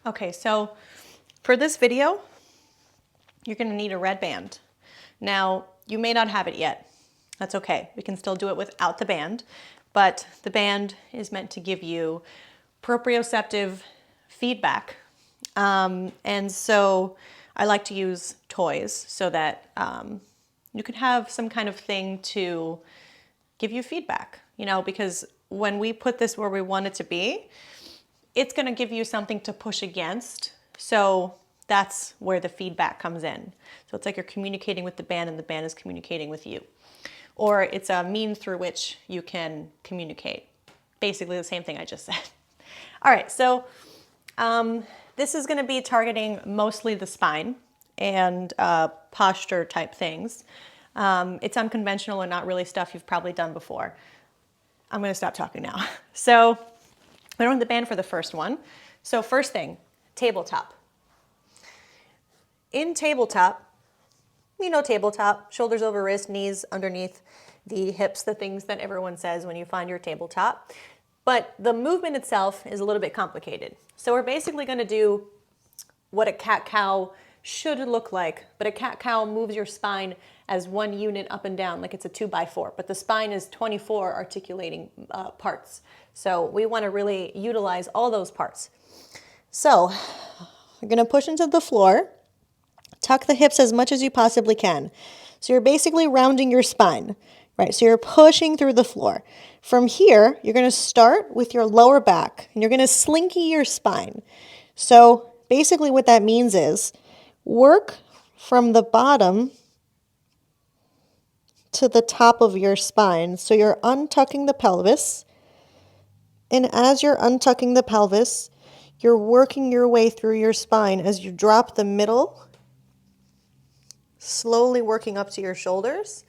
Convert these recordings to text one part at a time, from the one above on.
Okay, so for this video, you're gonna need a red band. Now, you may not have it yet. That's okay. We can still do it without the band, but the band is meant to give you proprioceptive feedback. And so I like to use toys so that you can have some kind of thing to give you feedback, because when we put this where we want it to be, it's going to give you something to push against. So that's where the feedback comes in. So it's like you're communicating with the band and the band is communicating with you. Or it's a mean through which you can communicate. Basically the same thing I just said. All right, so this is going to be targeting mostly the spine and posture type things. It's unconventional and not really stuff you've probably done before. I'm going to stop talking now. So we don't have the band for the first one. So first thing, tabletop. In tabletop, tabletop, shoulders over wrist, knees underneath the hips, the things that everyone says when you find your tabletop. But the movement itself is a little bit complicated. So we're basically going to do what a cat-cow should look like, but a cat-cow moves your spine as one unit up and down, like it's a 2x4, but the spine is 24 articulating parts. So we want to really utilize all those parts. So you're going to push into the floor, tuck the hips as much as you possibly can. So you're basically rounding your spine, right? So you're pushing through the floor. From here, you're going to start with your lower back, and you're going to slinky your spine. So basically what that means is work from the bottom to the top of your spine. So you're untucking the pelvis, and as you're untucking the pelvis, you're working your way through your spine as you drop the middle, slowly working up to your shoulders,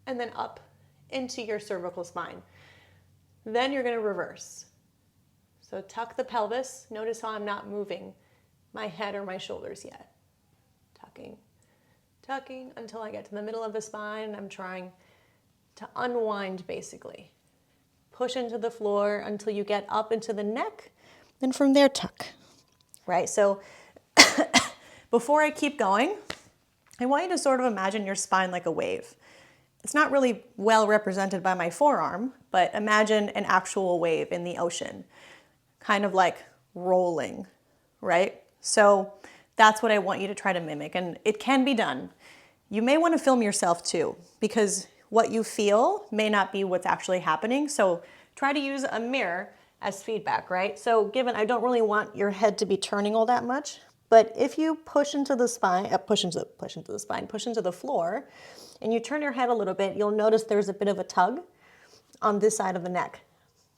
and then up into your cervical spine. Then you're going to reverse. So tuck the pelvis. Notice how I'm not moving my head or my shoulders yet. Tucking until I get to the middle of the spine, and I'm trying to unwind basically. Push into the floor until you get up into the neck, then from there tuck, right? So before I keep going, I want you to sort of imagine your spine like a wave. It's not really well represented by my forearm, but imagine an actual wave in the ocean, kind of like rolling, right? So that's what I want you to try to mimic, and it can be done. You may want to film yourself too, because what you feel may not be what's actually happening. So try to use a mirror as feedback, right? So given I don't really want your head to be turning all that much, but if you push into the spine, push into the floor, and you turn your head a little bit, you'll notice there's a bit of a tug on this side of the neck.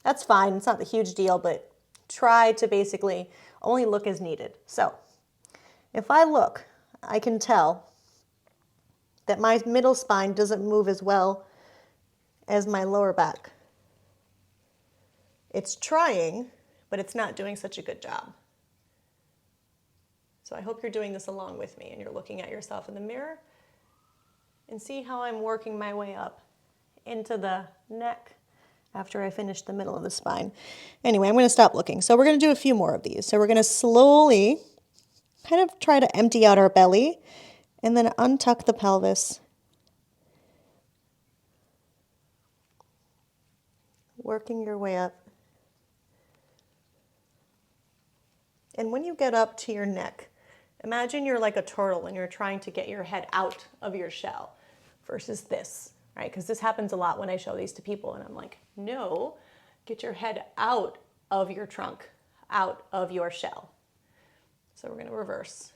That's fine, it's not a huge deal, but try to basically only look as needed. So if I look, I can tell that my middle spine doesn't move as well as my lower back. It's trying, but it's not doing such a good job. So I hope you're doing this along with me and you're looking at yourself in the mirror and see how I'm working my way up into the neck after I finish the middle of the spine. Anyway, I'm going to stop looking. So we're going to do a few more of these. So we're going to slowly kind of try to empty out our belly and then untuck the pelvis. Working your way up. And when you get up to your neck, imagine you're like a turtle and you're trying to get your head out of your shell versus this, right? Because this happens a lot when I show these to people and I'm like, no, get your head out of your trunk, out of your shell. So we're going to reverse.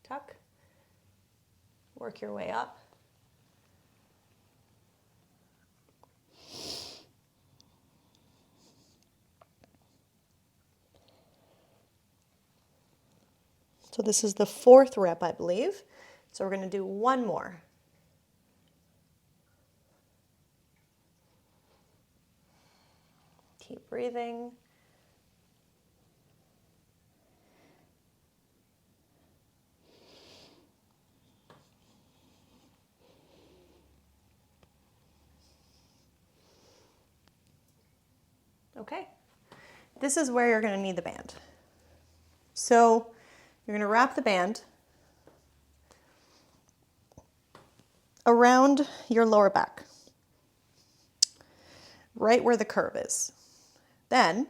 Tuck. Work your way up. So this is the 4th rep, I believe. So we're going to do one more. Keep breathing. Okay. This is where you're going to need the band. So you're going to wrap the band around your lower back, right where the curve is. Then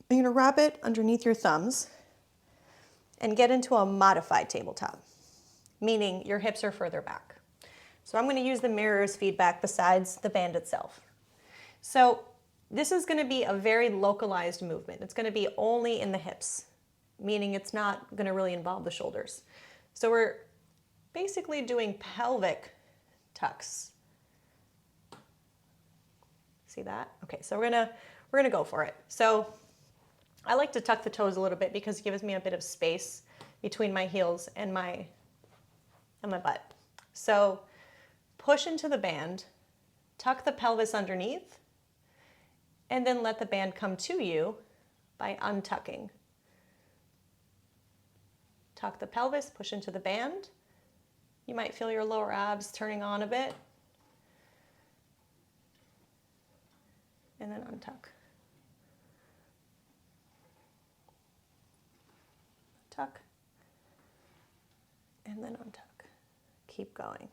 you're going to wrap it underneath your thumbs and get into a modified tabletop, meaning your hips are further back. So I'm going to use the mirror as feedback besides the band itself. So this is going to be a very localized movement. It's going to be only in the hips, meaning it's not going to really involve the shoulders. So we're basically doing pelvic tucks. See that? Okay, so we're gonna go for it. So I like to tuck the toes a little bit because it gives me a bit of space between my heels and my butt. So push into the band, tuck the pelvis underneath, and then let the band come to you by untucking. Tuck the pelvis, push into the band. You might feel your lower abs turning on a bit. And then untuck. Tuck. And then untuck. Keep going.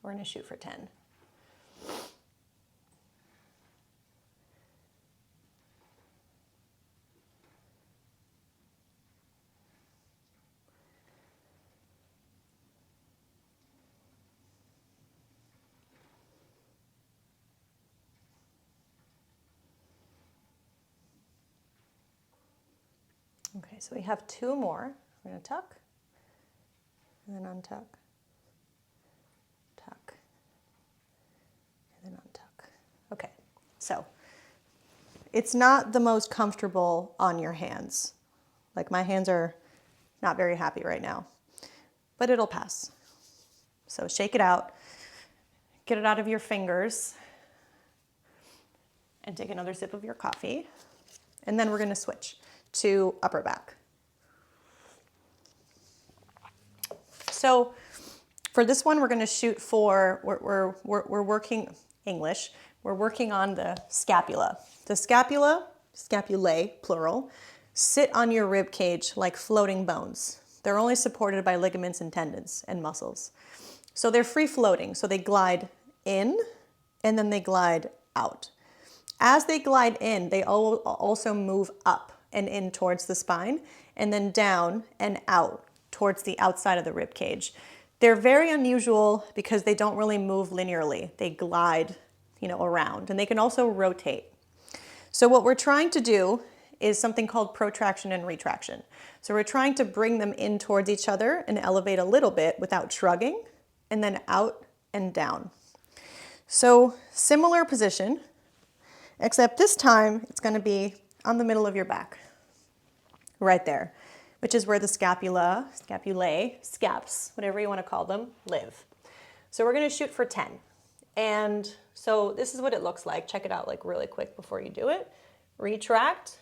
We're going to shoot for 10. Okay, so we have 2 more. We're going to tuck, and then untuck, tuck, and then untuck. Okay, so it's not the most comfortable on your hands. Like my hands are not very happy right now, but it'll pass. So shake it out, get it out of your fingers, and take another sip of your coffee. And then we're going to switch to upper back. So for this one, we're going to shoot for, we're working English, we're working on the scapula. The scapula, scapulae, plural, sit on your rib cage like floating bones. They're only supported by ligaments and tendons and muscles. So they're free floating, so they glide in and then they glide out. As they glide in, they also move up and in towards the spine, and then down and out towards the outside of the rib cage. They're very unusual because they don't really move linearly. They glide, around, and they can also rotate. So what we're trying to do is something called protraction and retraction. So we're trying to bring them in towards each other and elevate a little bit without shrugging, and then out and down. So similar position, except this time it's going to be on the middle of your back, right there, which is where the scapula, scapulae, scaps, whatever you want to call them, live. So we're going to shoot for 10. And so this is what it looks like. Check it out like really quick before you do it. Retract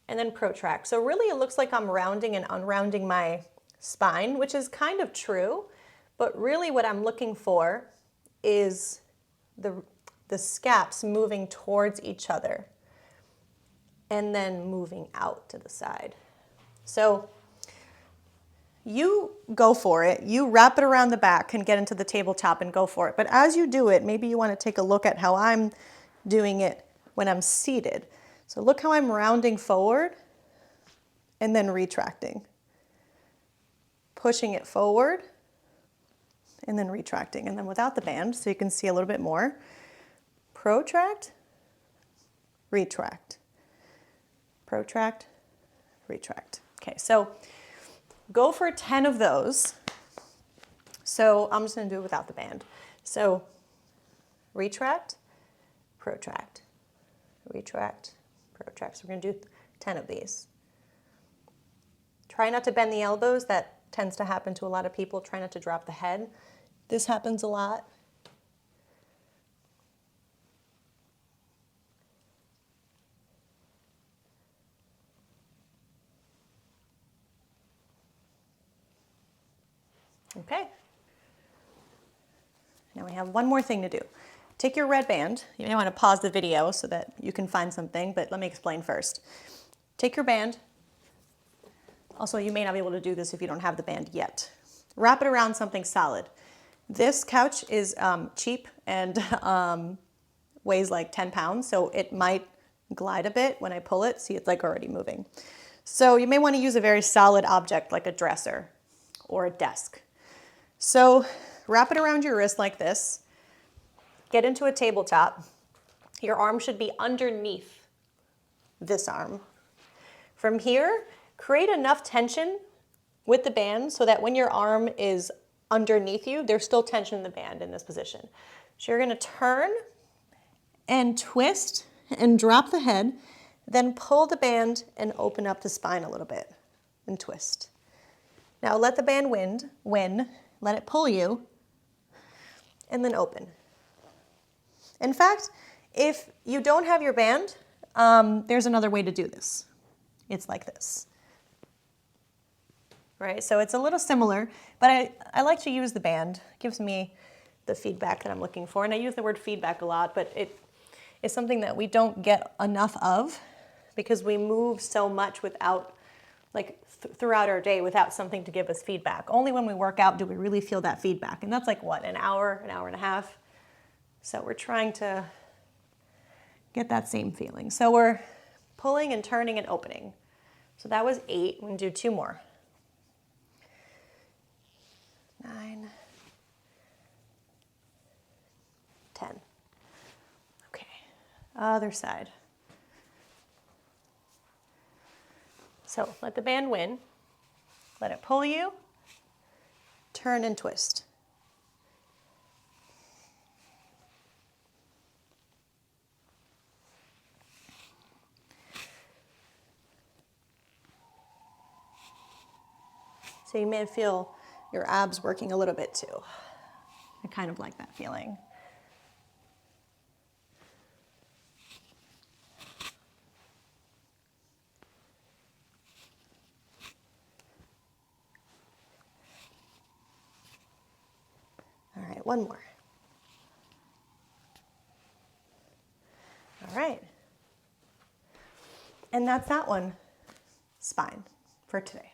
and then protract. So really it looks like I'm rounding and unrounding my spine, which is kind of true, but really what I'm looking for is the scaps moving towards each other and then moving out to the side. So you go for it. You wrap it around the back and get into the tabletop and go for it. But as you do it, maybe you want to take a look at how I'm doing it when I'm seated. So look how I'm rounding forward and then retracting. Pushing it forward and then retracting. And then without the band, so you can see a little bit more. Protract, retract. Protract, retract. Okay, so go for 10 of those. So I'm just going to do it without the band. So retract, protract, retract, protract. So we're going to do 10 of these. Try not to bend the elbows. That tends to happen to a lot of people. Try not to drop the head. This happens a lot. Okay. Now we have one more thing to do. take your red band. You may want to pause the video so that you can find something, but let me explain first. Take your band. Also, you may not be able to do this if you don't have the band yet. Wrap it around something solid. This couch is cheap and weighs like 10 pounds, so it might glide a bit when I pull it. See, it's like already moving. So you may want to use a very solid object like a dresser or a desk. So wrap it around your wrist like this. Get into a tabletop. Your arm should be underneath this arm. From here, create enough tension with the band so that when your arm is underneath you, there's still tension in the band in this position. So you're going to turn and twist and drop the head, then pull the band and open up the spine a little bit and twist. Now let the band win, let it pull you, and then open. In fact, if you don't have your band, there's another way to do this. It's like this. Right? So it's a little similar, but I like to use the band. It gives me the feedback that I'm looking for. And I use the word feedback a lot, but it is something that we don't get enough of because we move so much without, throughout our day without something to give us feedback. Only when we work out do we really feel that feedback. And that's like what, an hour and a half? So we're trying to get that same feeling. So we're pulling and turning and opening. So that was 8. We're going to do 2 more. 9, 10. Okay, other side. So let the band win. Let it pull you. Turn and twist. So you may feel your abs working a little bit too. I kind of like that feeling. All right, 1 more. All right. And that's that one, spine, for today.